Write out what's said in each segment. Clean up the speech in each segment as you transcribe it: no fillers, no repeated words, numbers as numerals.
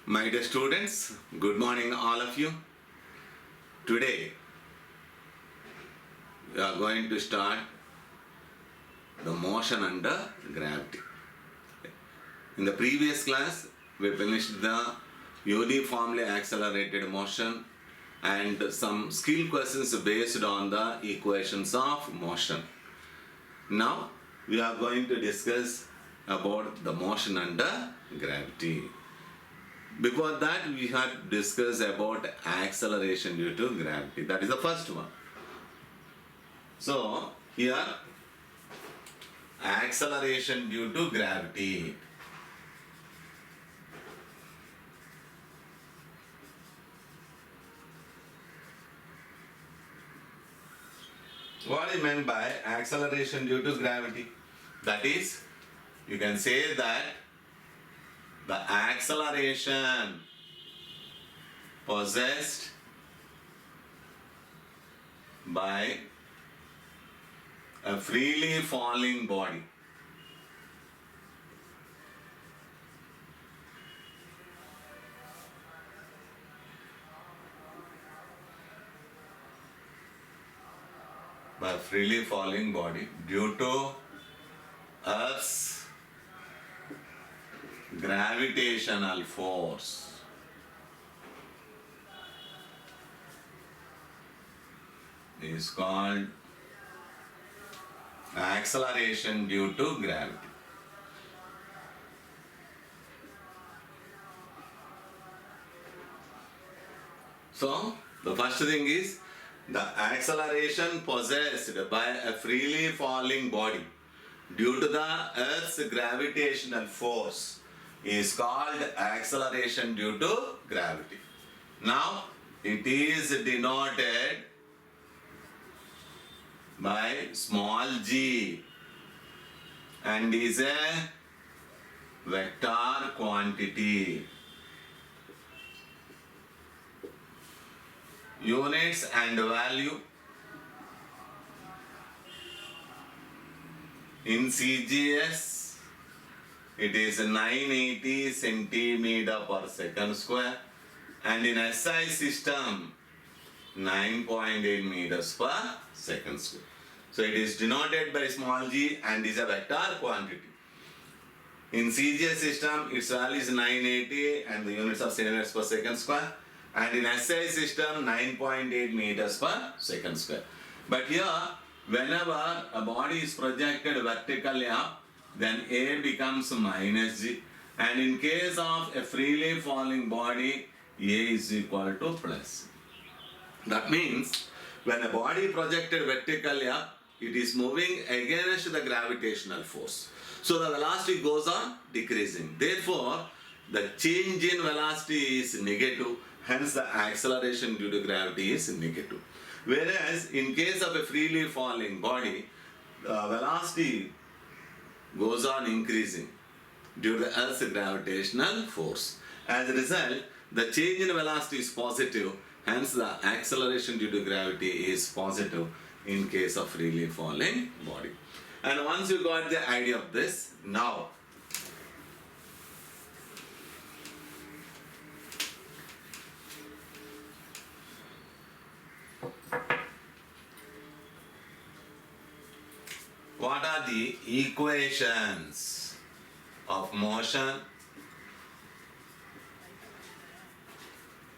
My dear students, good morning all of you. Today we are going to start the motion under gravity. In the previous class we finished the uniformly accelerated motion and some skill questions based on the equations of motion. Now we are going to discuss about the motion under gravity. Before that, we had discussed about acceleration due to gravity. That is the first one. So, here, acceleration due to gravity. What is meant by acceleration due to gravity? That is, you can say that the acceleration possessed by a freely falling body due to Earth's gravitational force is called acceleration due to gravity. So, the first thing is the acceleration possessed by a freely falling body due to the Earth's gravitational force is called acceleration due to gravity. Now, it is denoted by small g and is a vector quantity. Units and value in CGS, it is 980 centimeter per second square, and in SI system 9.8 meters per second square. So it is denoted by small g and is a vector quantity. In CGS system, its value is 980 and the units of centimeters per second square, and in SI system 9.8 meters per second square. But here, whenever a body is projected vertically up, then A becomes minus g, and in case of a freely falling body, A is equal to plus. That means when a body projected vertically up, it is moving against the gravitational force. So the velocity goes on decreasing. Therefore, the change in velocity is negative, hence the acceleration due to gravity is negative. Whereas in case of a freely falling body, the velocity goes on increasing due to the Earth's gravitational force. As a result, the change in velocity is positive, hence the acceleration due to gravity is positive in case of freely falling body. And once you got the idea of this, now what are the equations of motion?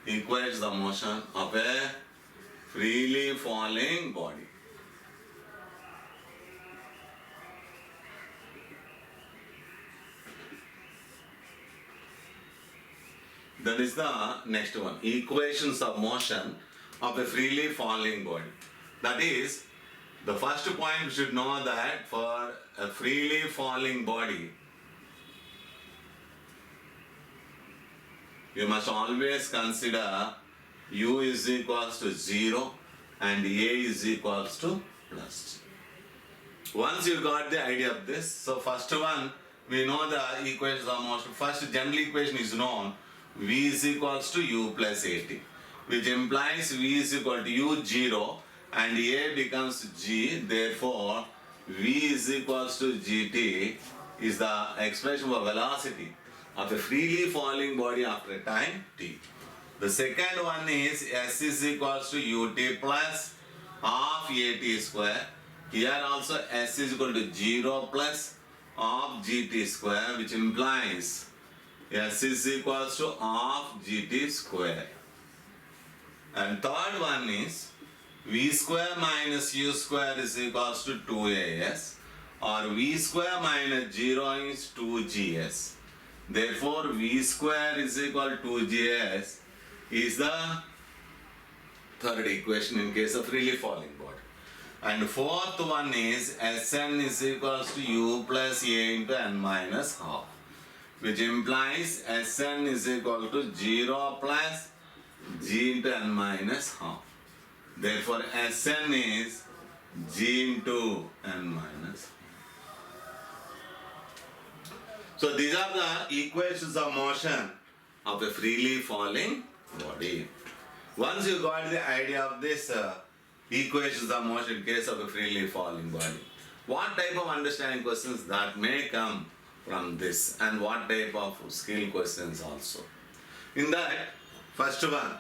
Equates the motion of a freely falling body. That is the next one. Equations of motion of a freely falling body. That is, the first point we should know that for a freely falling body, you must always consider u is equals to 0 and a is equals to plus. Once you got the idea of this, so first one, we know the equations of motion. First general equation is known, v is equals to u plus at, which implies v is equal to u 0 and a becomes g. Therefore, v is equals to gt is the expression for velocity. of a freely falling body after a time t. The second one is S is equals to ut plus half at square. Here also S is equal to 0 plus half gt square, which implies S is equals to half gt square. And third one is v square minus u square is equals to 2as, or v square minus 0 is 2gs. Therefore, v square is equal to 2gs is the third equation in case of freely falling body. And fourth one is Sn is equals to u plus a into n minus half, which implies Sn is equal to 0 plus g into n minus half. Therefore, Sn is g into n minus half. So these are the equations of motion of a freely falling body. Once you got the idea of this equations of motion in case of a freely falling body, what type of understanding questions that may come from this, and what type of skill questions also? In that, first one,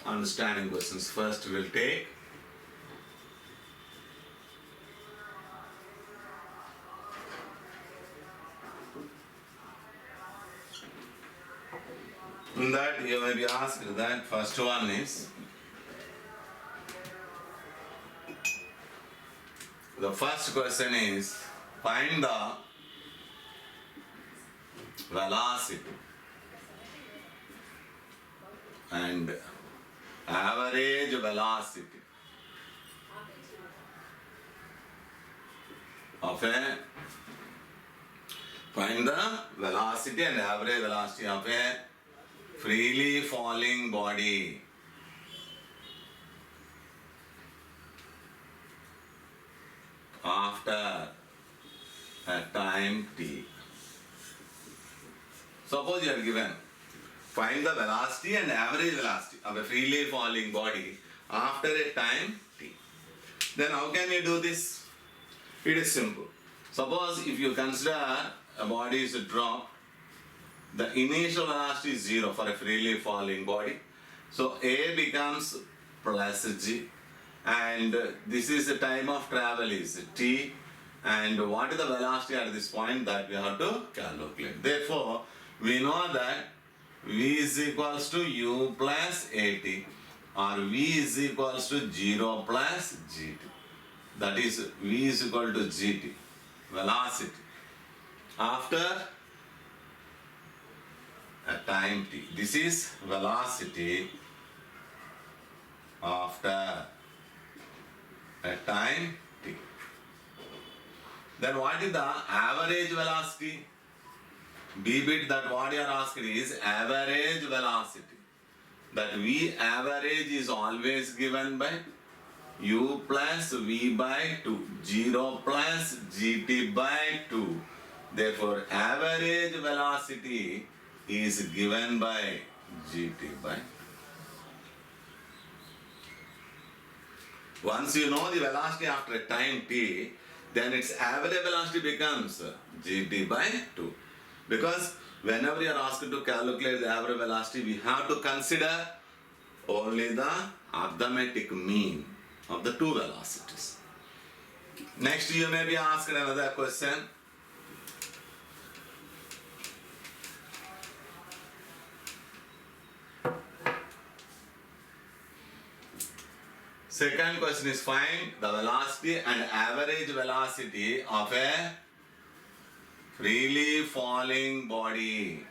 understanding questions. First we'll take in that you may be asked that first one is the first question is find the velocity and average velocity of a find the velocity and average velocity of a freely falling body after a time t. Suppose you are given find the velocity and average velocity of a freely falling body after a time t. Then how can you do this? It is simple. Suppose if you consider a body is dropped, the initial velocity is 0 for a freely falling body. So A becomes plus g, and this is the time of travel is t, and what is the velocity at this point that we have to calculate. Therefore, we know that v is equals to u plus at, or v is equals to 0 plus gt. That is v is equal to gt, velocity, after a time t. This is velocity after a time t. Then what is the average velocity? B bit that what you are asked is average velocity. That V average is always given by U plus V by 2, 0 plus GT by 2. Therefore, average velocity is given by GT by 2. Once you know the velocity after a time t, then its average velocity becomes GT by 2. Because whenever you are asked to calculate the average velocity, we have to consider only the arithmetic mean of the two velocities. Next, you may be asked another question. Second question is find the velocity and average velocity of a freely falling body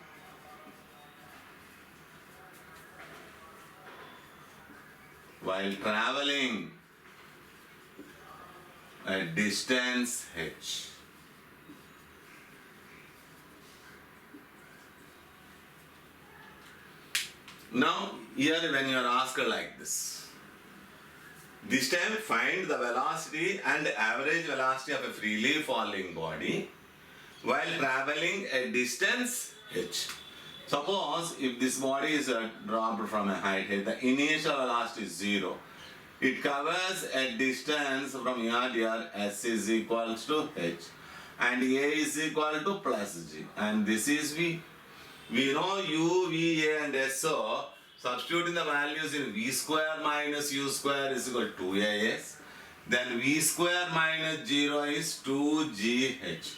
while traveling a distance h. Now, here when you are asked like this time find the velocity and average velocity of a freely falling body while traveling a distance h. Suppose if this body is dropped from a height h, the initial velocity is 0. It covers a distance from here to here, s is equals to h and a is equal to plus g, and this is v. We know u, v, a and s, so substituting the values in v square minus u square is equal to 2as. Then v square minus 0 is 2gh.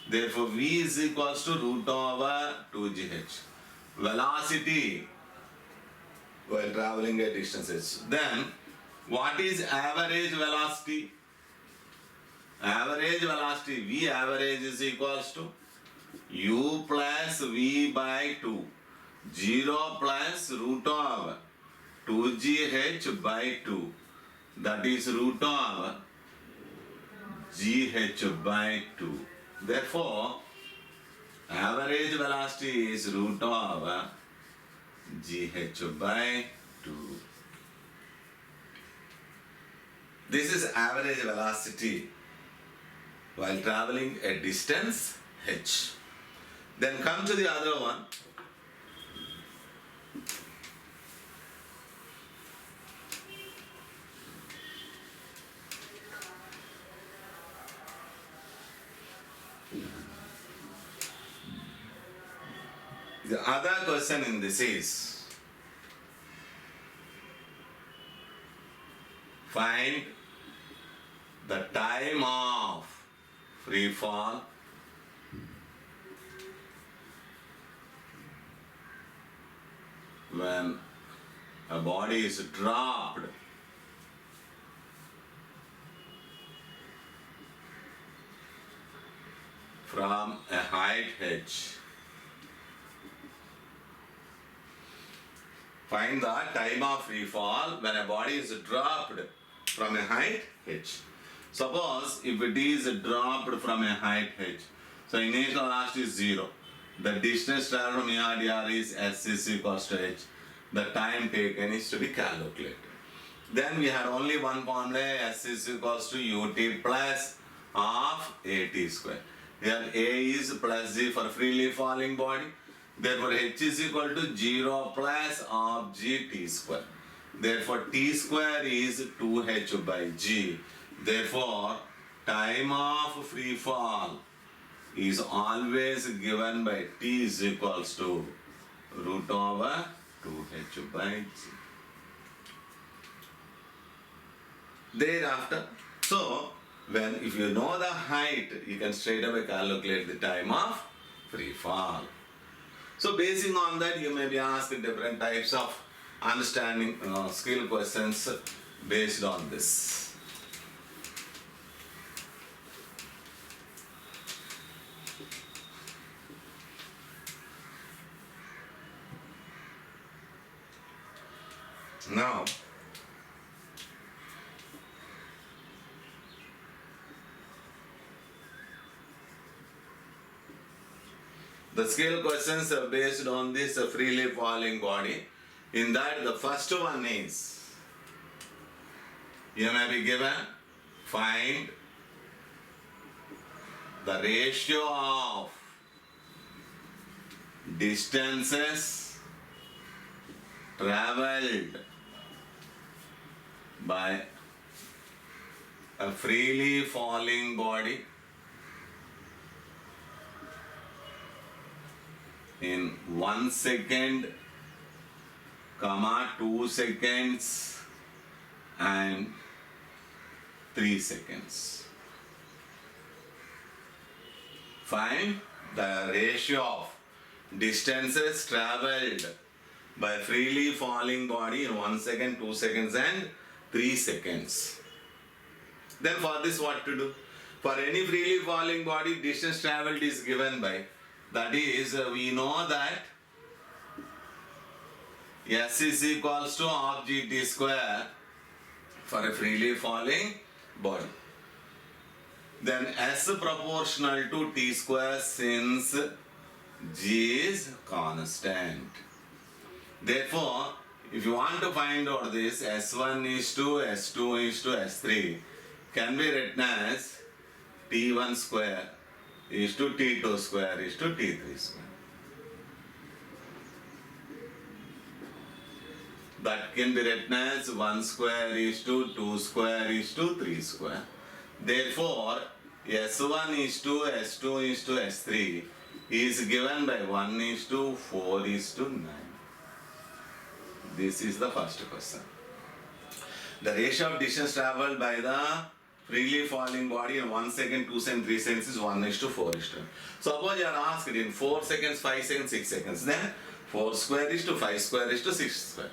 Therefore v is equals to root over 2gh. Velocity while traveling a distance h. Then what is average velocity? Average velocity, v average is equals to u plus v by 2, 0 plus root of 2gh by 2, that is root of gh by 2. Therefore, average velocity is root of gh by 2. This is average velocity while traveling a distance h. Then come to the other one. The other question in this is find the time of free fall when a body is dropped from a height h. Find the time of free fall when a body is dropped from a height h. Suppose if it is dropped from a height h, so initial velocity is 0. The distance traveled from here to here is s is equals to h. The time taken is to be calculated. Then we had only one formula, s is equals to ut plus half at square. Here a is plus g for freely falling body. Therefore h is equal to 0 plus half g t square. Therefore t square is 2h by g. Therefore time of free fall is always given by t is equals to root over 2h by g. Thereafter, so when if you know the height, you can straight away calculate the time of free fall. So basing on that, you may be asked different types of understanding skill questions based on this. Now, the skill questions are based on this freely falling body. In that, the first one is, you may be given, find the ratio of distances traveled by a freely falling body in 1 second, 2 seconds and 3 seconds. Find the ratio of distances traveled by freely falling body in 1 second, 2 seconds and 3 seconds. Then for this what to do? For any freely falling body, distance traveled is given by, that is, we know that s is equals to half gt square for a freely falling body. Then s proportional to t square since g is constant. Therefore, if you want to find out this, S1 is to S2 is to S3 can be written as T1 square is to T2 square is to T3 square. That can be written as 1 square is to 2 square is to 3 square. Therefore, S1 is to S2 is to S3 is given by 1 is to 4 is to 9. This is the first question. The ratio of distance travelled by the freely falling body in 1 second, 2 seconds, 3 seconds is 1 is to 4 is to. Suppose you are asked in 4 seconds, 5 seconds, 6 seconds, then 4 square is to 5 square is to 6 square.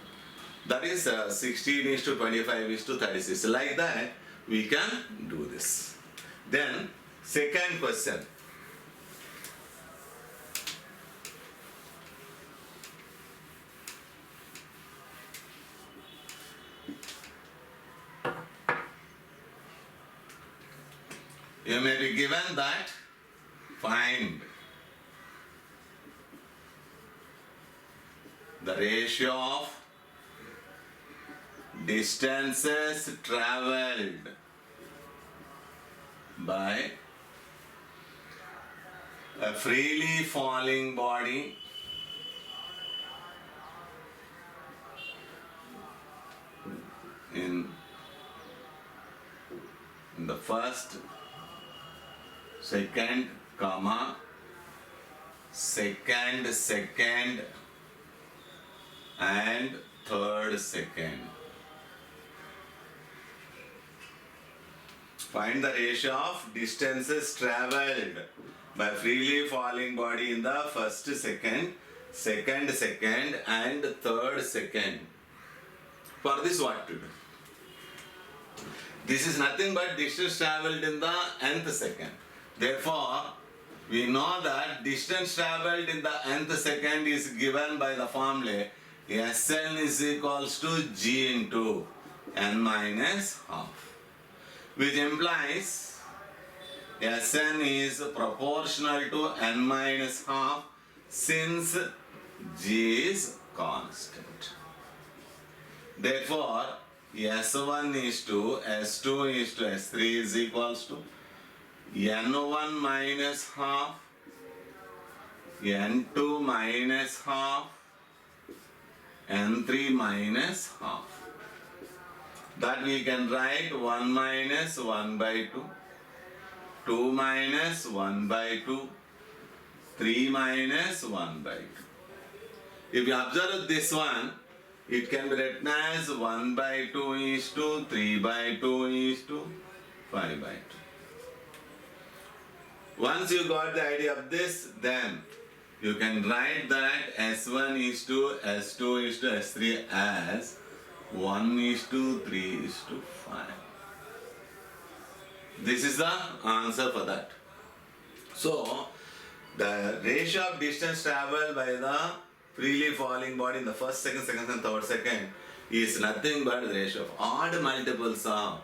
That is 16 is to 25 is to 36. Like that, we can do this. Then, second question. You may be given that find the ratio of distances travelled by a freely falling body in the first, second, comma, second, and third second. Find the ratio of distances travelled by freely falling body in the first second, second, and third second. For this, what to do? This is nothing but distance travelled in the nth second. Therefore, we know that distance travelled in the nth second is given by the formula Sn is equals to G into n minus half, which implies Sn is proportional to n minus half since G is constant. Therefore, S1 is to S2 is to S3 is equals to N1 minus half, N2 minus half, N3 minus half. That we can write 1 minus 1 by 2, 2 minus 1 by 2, 3 minus 1 by 2. If you observe this one, it can be written as 1 by 2 is to 3 by 2 is to 5 by 2. Once you got the idea of this, then you can write that S1 is to S2 is to S3 as 1 is to 3 is to 5. This is the answer for that. So, the ratio of distance travelled by the freely falling body in the first second, and third second is nothing but the ratio of odd multiples of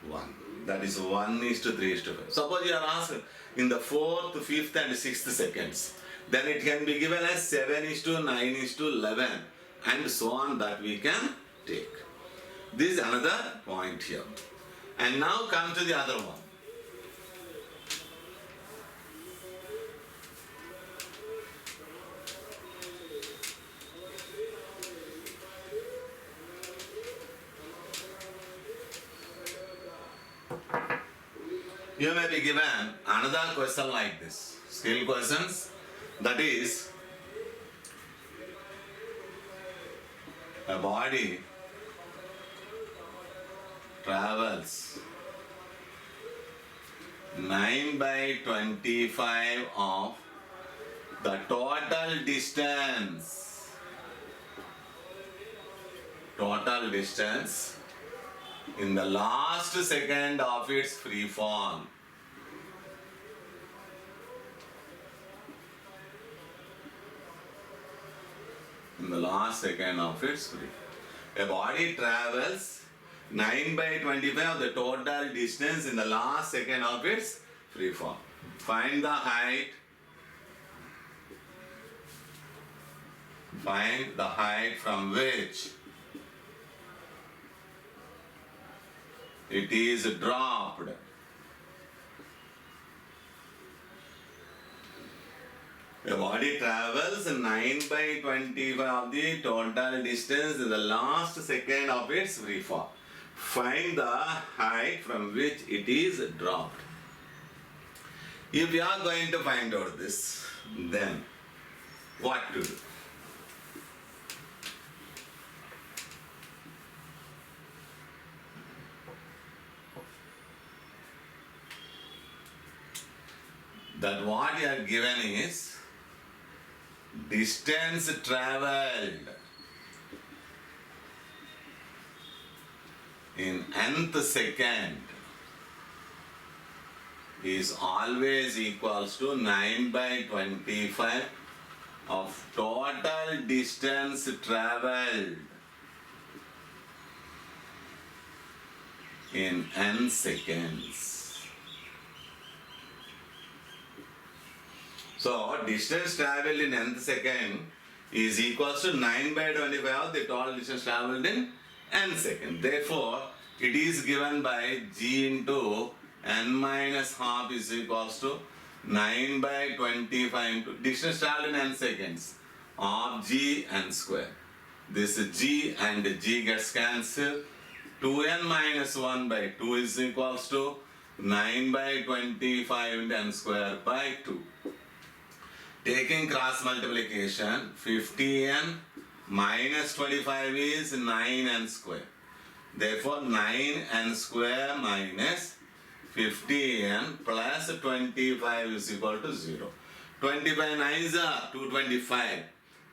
1. That is 1 is to 3 is to 5. Suppose you are asked in the 4th, 5th and 6th seconds, then it can be given as 7 is to 9 is to 11 and so on, that we can take. This is another point here. And now come to the other one. You may be given another question like this, skill questions, that is, a body travels 9 by 25 of the total distance in the last second of its free fall. In the last second of its free. A body travels 9 by 25 of the total distance in the last second of its free fall. Find the height Find the height from which it is dropped. The body travels 9 by 25 of the total distance in the last second of its free fall. Find the height from which it is dropped. If you are going to find out this, then what to do? That what you are given is distance traveled in nth second is always equals to 9 by 25 of total distance traveled in n seconds. So distance traveled in nth second is equals to 9 by 25 of the total distance traveled in n second. Therefore, it is given by g into n minus half is equals to 9 by 25 into distance traveled in n seconds of g n square. This g and g gets cancelled. 2n minus 1 by 2 is equals to 9 by 25 into n square by 2. Taking cross multiplication, 50n minus 25 is 9n square. Therefore, 9n square minus 50n plus 25 is equal to 0. 25 9s are 225.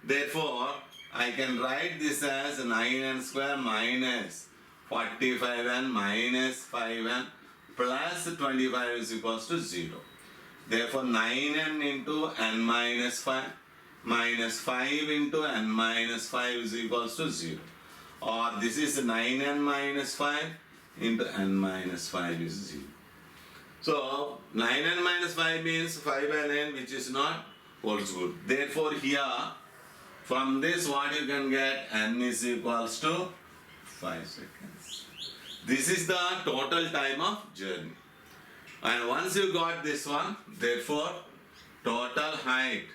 Therefore, I can write this as 9n square minus 45n minus 5n plus 25 is equals to 0. Therefore, 9n into n minus 5 minus 5 into n minus 5 is equals to 0. Or this is 9n minus 5 into n minus 5 is 0. So, 9n minus 5 means 5 by 9 which is not holds good. Therefore, here from this what you can get n is equals to 5 seconds. This is the total time of journey. And once you got this one, therefore, total height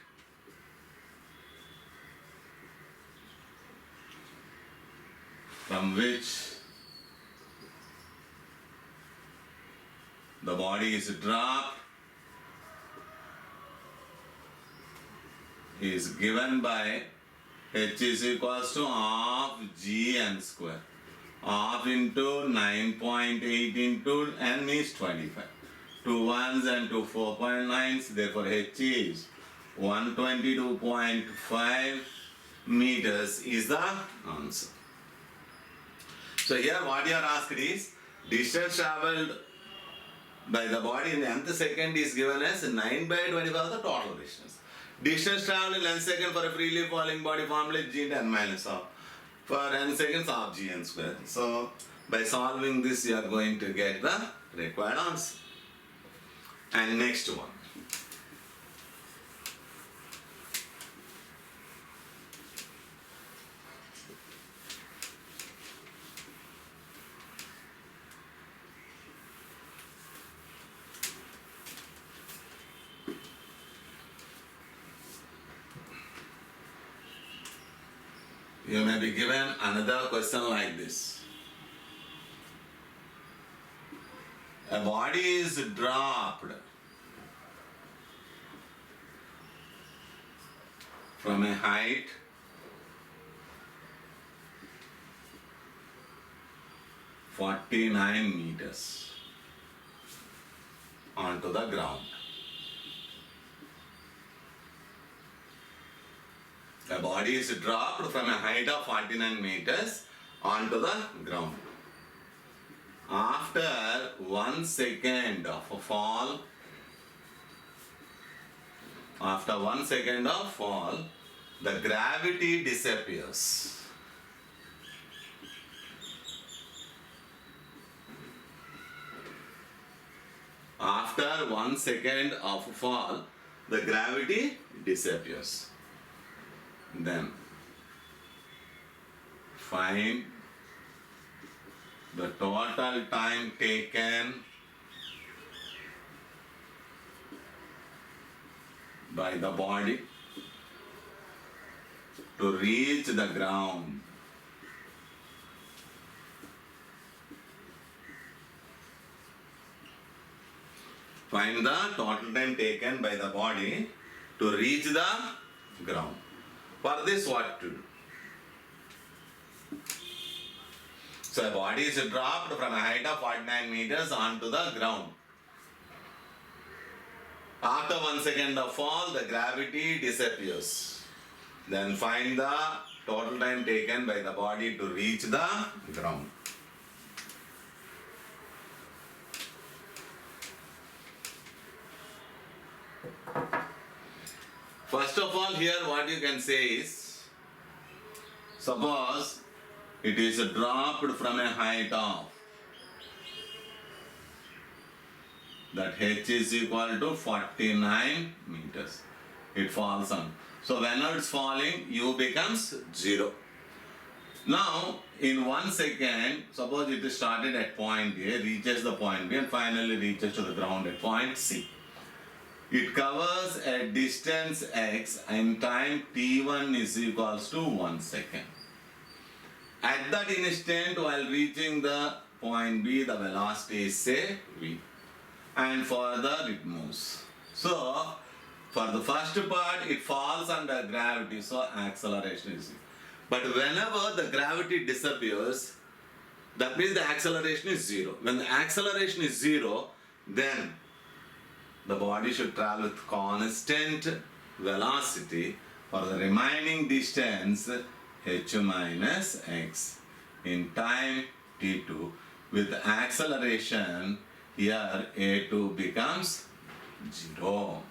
from which the body is dropped is given by h is equals to half g n square. Half into 9.8 into n is 25. 2 ones and 2 4.9s, therefore h is 122.5 meters is the answer. So here what you are asked is distance travelled by the body in the nth second is given as 9 by 25 the total distance. Distance travelled in n second for a freely falling body formula is g into n minus half. For n seconds half g n square. So by solving this you are going to get the required answer. And next one. You may be given another question like this. A body is dropped from a height (49 meters) onto the ground. The body is dropped from a height of 49 meters onto the ground. After 1 second of fall, the gravity disappears. After 1 second of fall, the gravity disappears. Then find the total time taken by the body to reach the ground. Find the total time taken by the body to reach the ground. For this, what to do? So, the body is dropped from a height of 49 meters onto the ground. After 1 second of fall, the gravity disappears. Then find the total time taken by the body to reach the ground. First of all, here what you can say is, suppose it is dropped from a height of, that h is equal to 49 meters. It falls on. So whenever it's falling, u becomes 0. Now, in 1 second, suppose it is started at point A, reaches the point B, and finally reaches to the ground at point C. It covers a distance x and time t1 is equals to 1 second. At that instant, while reaching the point B, the velocity is say v, and further it moves. So, for the first part, it falls under gravity, so acceleration is 0. But whenever the gravity disappears, that means the acceleration is 0. When the acceleration is 0, then the body should travel with constant velocity for the remaining distance h minus x in time t2 with acceleration here a2 becomes 0.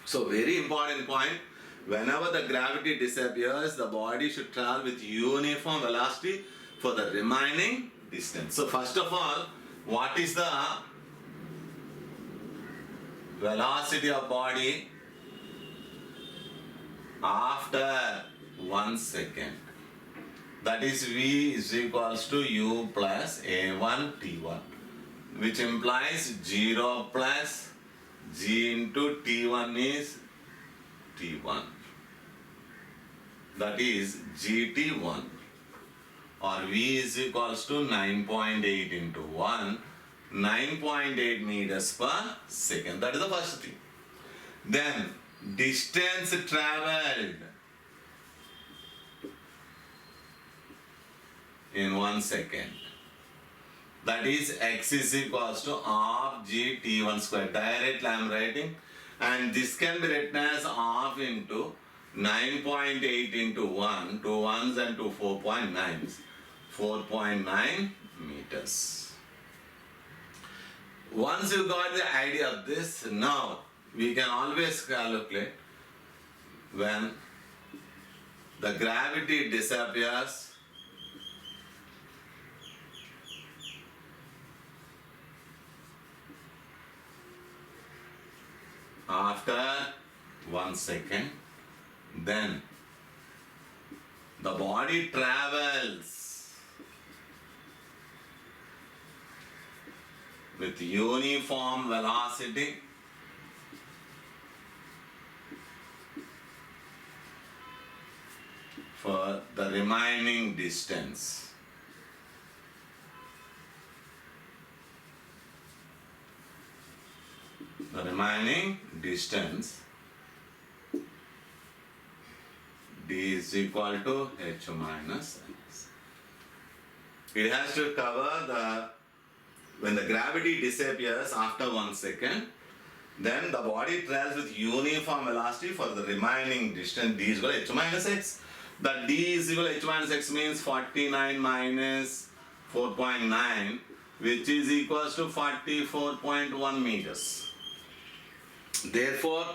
So very important point, whenever the gravity disappears, the body should travel with uniform velocity for the remaining distance. So first of all, what is the velocity of body after 1 second? That is v is equals to u plus a1 t1, which implies 0 plus g into t1 is t1. That is gt1, or v is equals to 9.8 into 1, 9.8 meters per second. That is the first thing. Then distance traveled in 1 second. That is x is equals to half g t1 square. Directly I am writing, and this can be written as half into 9.8 into 1, 2 ones and 2 4.9s, 4.9 meters. Once you got the idea of this, now we can always calculate when the gravity disappears, after 1 second, then the body travels with uniform velocity for the remaining distance. The remaining distance d is equal to h minus x. It has to cover the, when the gravity disappears after 1 second, then the body travels with uniform velocity for the remaining distance d is equal to h minus x. That d is equal to h minus x means 49 minus 4.9, which is equals to 44.1 meters. Therefore,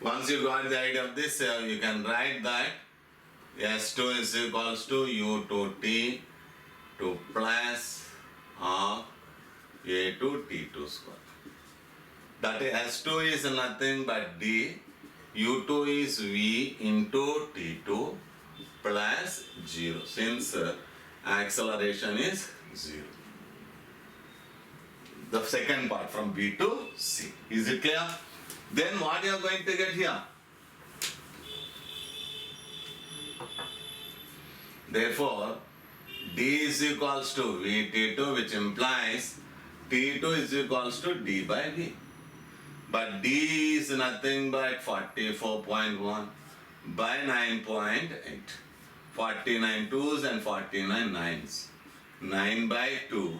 once you got the idea of this, you can write that S2 is equals to U2T 2 plus half A2 T2 square. That is S2 is nothing but D, U2 is V into T2 plus 0 since acceleration is 0. The second part from B to C. Is it clear? Then what you are going to get here? Therefore, D is equals to VT2, which implies T2 is equals to D by V. But D is nothing but 44.1 by 9.8. 49 twos and 49 nines. 9 by 2,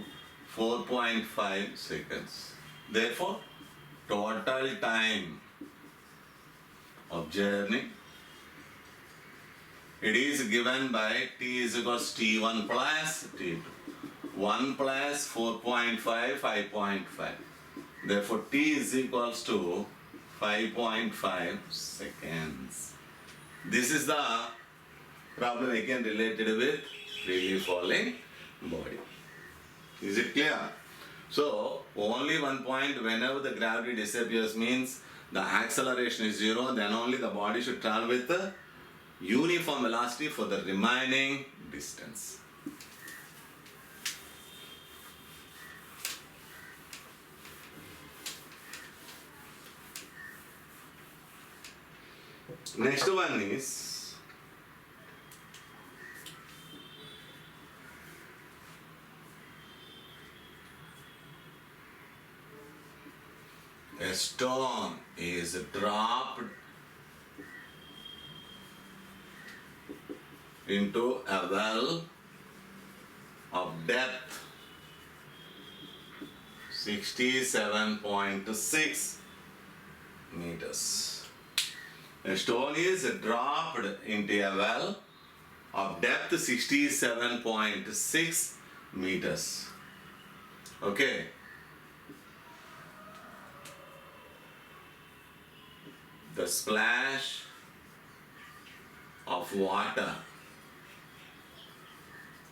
4.5 seconds. Therefore, total time of journey, it is given by T is equals to T1 plus T2. 1 plus 4.5, 5.5. Therefore, T is equals to 5.5 seconds. This is the problem again related with freely falling body. Is it clear? So, only one point, whenever the gravity disappears means the acceleration is 0, then only the body should travel with the uniform velocity for the remaining distance. Next one is a stone is dropped into a well of depth 67.6 meters. A stone is dropped into a well of depth 67.6 meters. Okay. The splash of water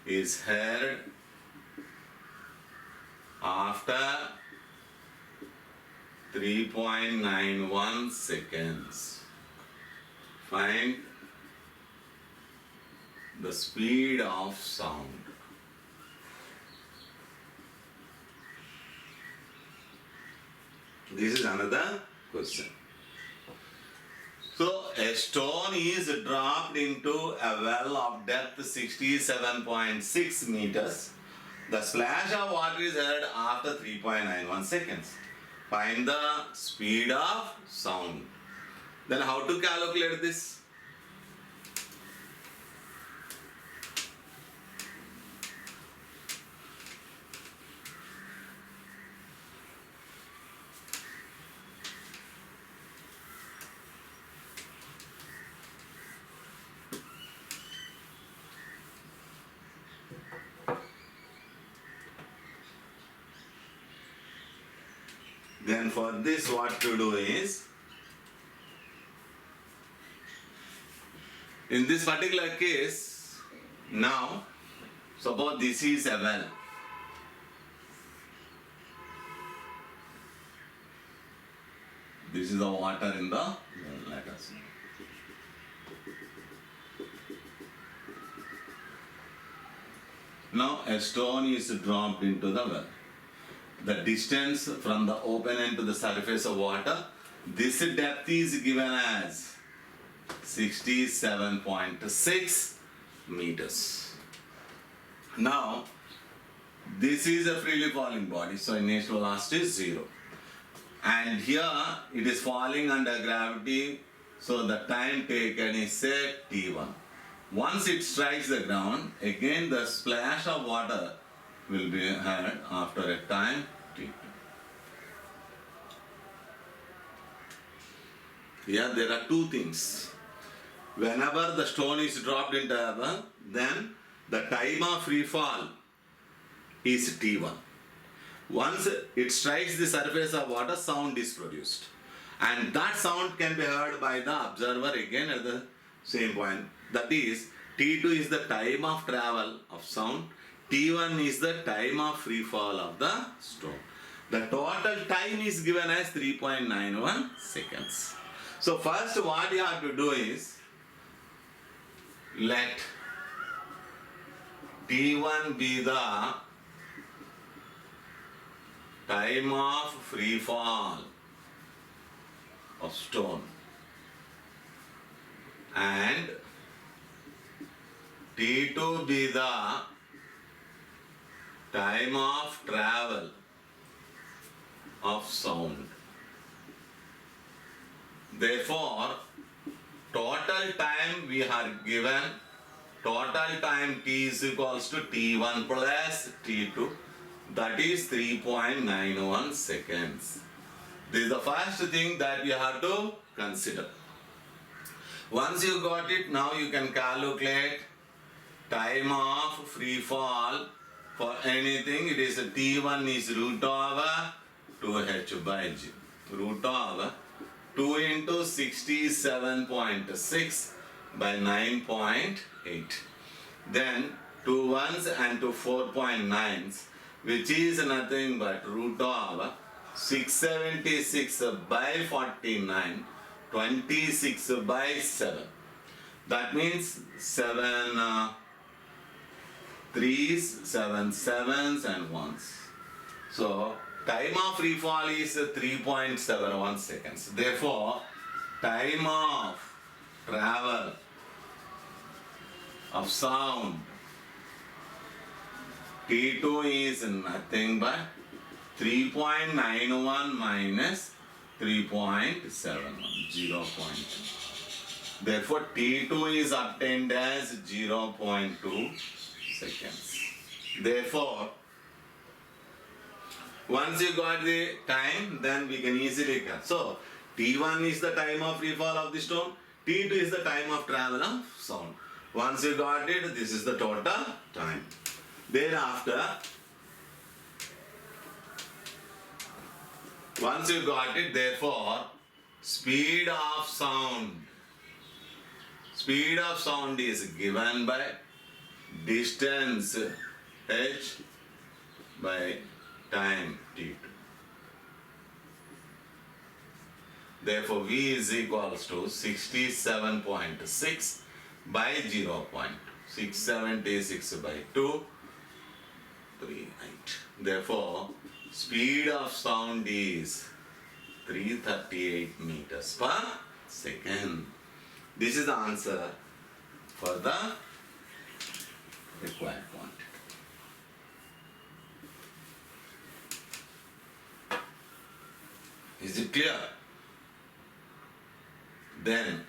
is heard after 3.91 seconds. Find the speed of sound. This is another question. So, a stone is dropped into a well of depth 67.6 meters. The splash of water is heard after 3.91 seconds. Find the speed of sound. Then how to calculate this? Then for this what to do is, in this particular case, now suppose this is a well. This is the water in the well, let us see. Now a stone is dropped into the well. The distance from the open end to the surface of water, this depth is given as 67.6 meters. Now, this is a freely falling body, so initial velocity is 0. And here it is falling under gravity, so the time taken is say T1. Once it strikes the ground, again the splash of water will be heard after a time T2. Here there are two things. Whenever the stone is dropped into a well, then the time of free fall is T1. Once it strikes the surface of water, sound is produced. And that sound can be heard by the observer again at the same point. That is, T2 is the time of travel of sound. T1 is the time of free fall of the stone. The total time is given as 3.91 seconds. So first what you have to do is, let T1 be the time of free fall of stone and T2 be the time of travel of sound. Therefore, total time we are given, total time T is equals to T1 plus T2, that is 3.91 seconds. This is the first thing that you have to consider. Once you got it, now you can calculate time of free fall for anything. It is T1 is root over 2h by g. Root over 2 into 67.6 by 9.8. Then 2 ones and 2 4.9s, which is nothing but root of 676 by 49, 26 by 7. That means 7 3s, 7 7s and 1s. So time of free fall is 3.71 seconds. Therefore, time of travel of sound T2 is nothing but 3.91 minus 3.71, 0.2. Therefore, T2 is obtained as 0.2 seconds. Therefore, once you got the time, then we can easily calculate. So, T1 is the time of free fall of the stone, T2 is the time of travel of sound. Once you got it, this is the total time. Thereafter, once you got it, therefore, speed of sound is given by distance h by time t2. Therefore, v is equals to 67.6 by 0.2. 676 by 2, 38. Therefore, speed of sound is 338 meters per second. This is the answer for the required quantity. Is it clear? Then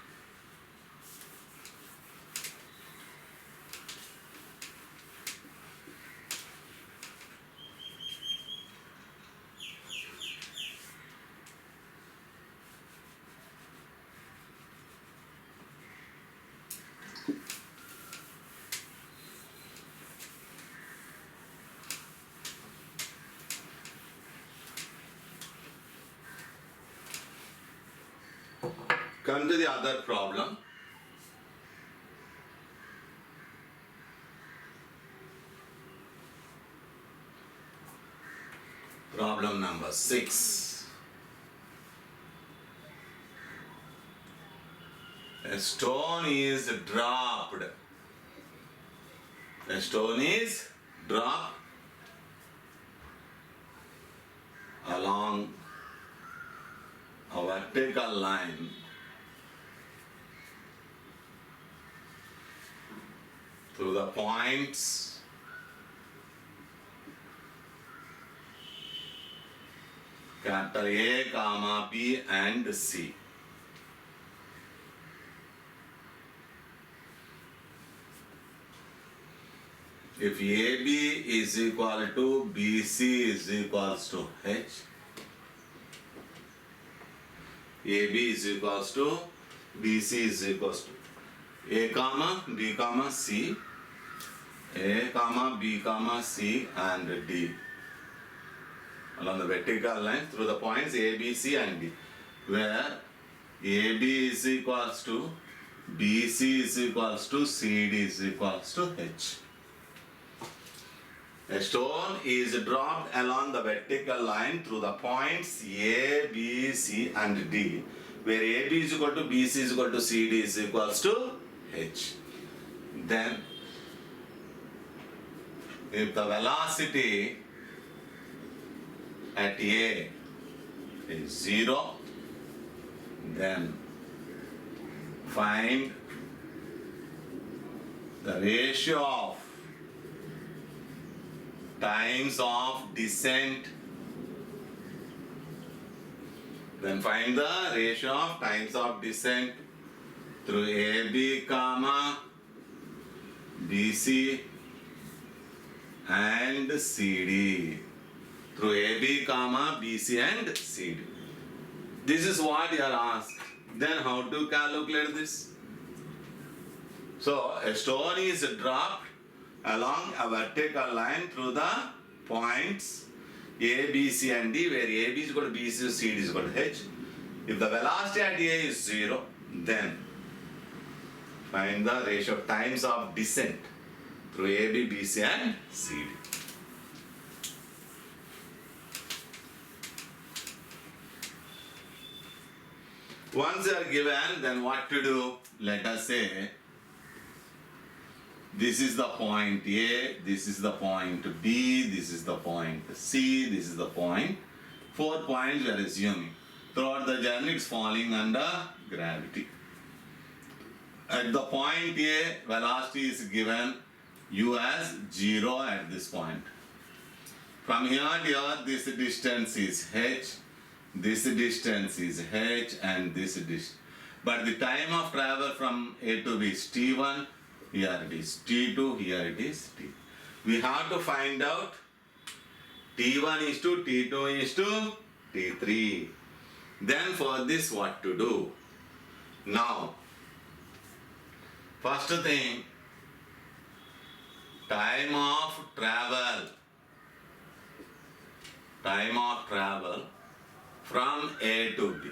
come to the other problem. Problem number 6. A stone is dropped. A stone is dropped along a vertical line through the points capital A, comma B and C. If AB is equal to BC is equals to H, AB is equals to BC is equals to A comma B comma C, A comma B comma C and D along the vertical line through the points A, B, C and D, where AB is equals to BC is equals to CD is equals to H. A stone is dropped along the vertical line through the points A, B, C and D, where AB is equal to BC is equal to CD is equals to H. Then, if the velocity at A is 0, then find the ratio of times of descent. Then find the ratio of times of descent through AB, comma BC and CD. Through AB, comma BC and CD. This is what you are asked. Then how to calculate this? So a stone is dropped along a vertical line through the points A, B, C and D, where AB is equal to BC, CD is equal to H. If the velocity at A is 0, then find the ratio of times of descent through AB, BC and CD. Once they are given, then what to do? Let us say this is the point A, this is the point B, this is the point C, this is the point. 4 points we are assuming. Throughout the journey it's falling under gravity. At the point A, velocity is given u as 0 at this point. From here to here, this distance is h, this distance is h and this distance. But the time of travel from A to B is t1, here it is t2, here it is t. We have to find out t1 is to t2 is to t3. Then for this what to do? Now, first thing, time of travel from A to B.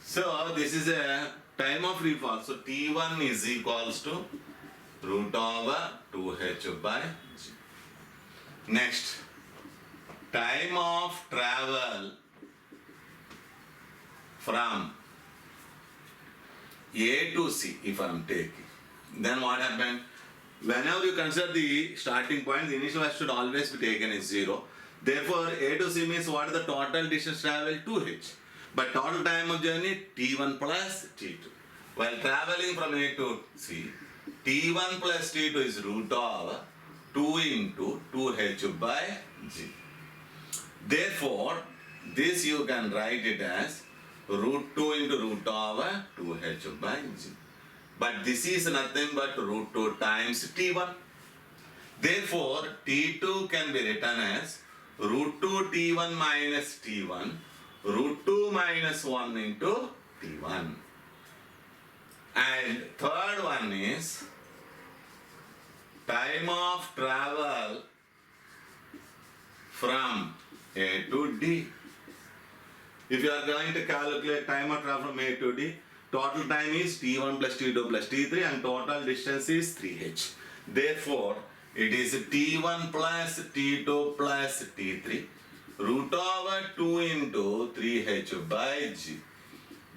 So this is a time of free fall. So T1 is equals to root over 2h by g. Next, time of travel from A to C, if I am taking. Then what happened? Whenever you consider the starting point, the initial value should always be taken as 0. Therefore, A to C means what is the total distance travel? 2h. But total time of journey, T1 plus T2. While traveling from A to C, T1 plus T2 is root over 2 into 2h by g. Therefore, this you can write it as root 2 into root over 2h by g. But this is nothing but root 2 times T1. Therefore, T2 can be written as root 2 T1 minus T1, root 2 minus 1 into T1. And third one is time of travel from A to D. If you are going to calculate time of travel from A to D, total time is T1 plus T2 plus T3 and total distance is 3h. Therefore, it is T1 plus T2 plus T3 root over 2 into 3h by g.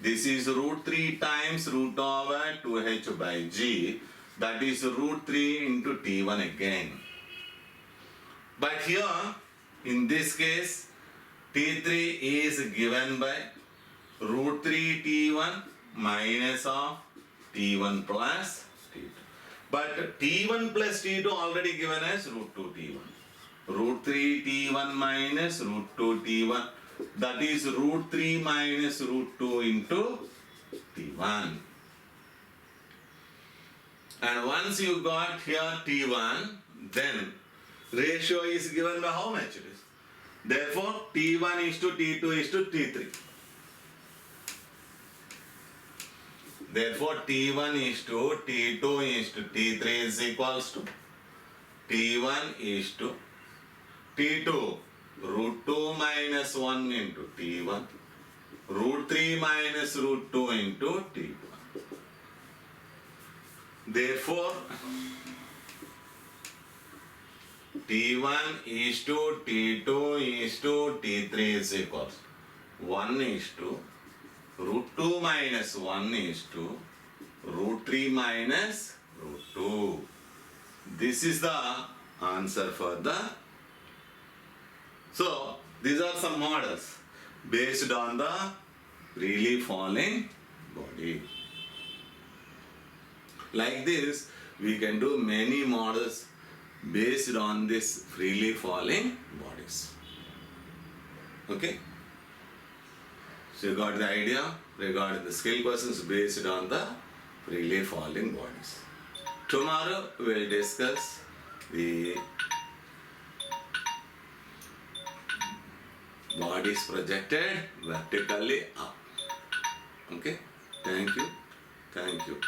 This is root 3 times root over 2h by g. That is root 3 into T1 again. But here, in this case, T3 is given by root 3 T1 minus of T1 plus T2. But T1 plus T2 already given as root 2 T1. Root 3 T1 minus root 2 T1. That is root 3 minus root 2 into T1. And once you got here T1, then ratio is given by how much it is. Therefore, T1 is to T2 is to T3. Therefore, T1 is to T2 is to T3 is equals to T1 is to T2 root 2 minus 1 into T1 root 3 minus root 2 into T1. Therefore, T1 is to T2 is to T3 is equal 1 is to root 2 minus 1 is to root 3 minus root 2. This is the answer for the. So these are some models based on the freely falling body. Like this, we can do many models based on this freely falling bodies. Okay? So you got the idea regarding the skill questions based on the freely falling bodies. Tomorrow we will discuss the bodies projected vertically up. Okay? Thank you. Thank you.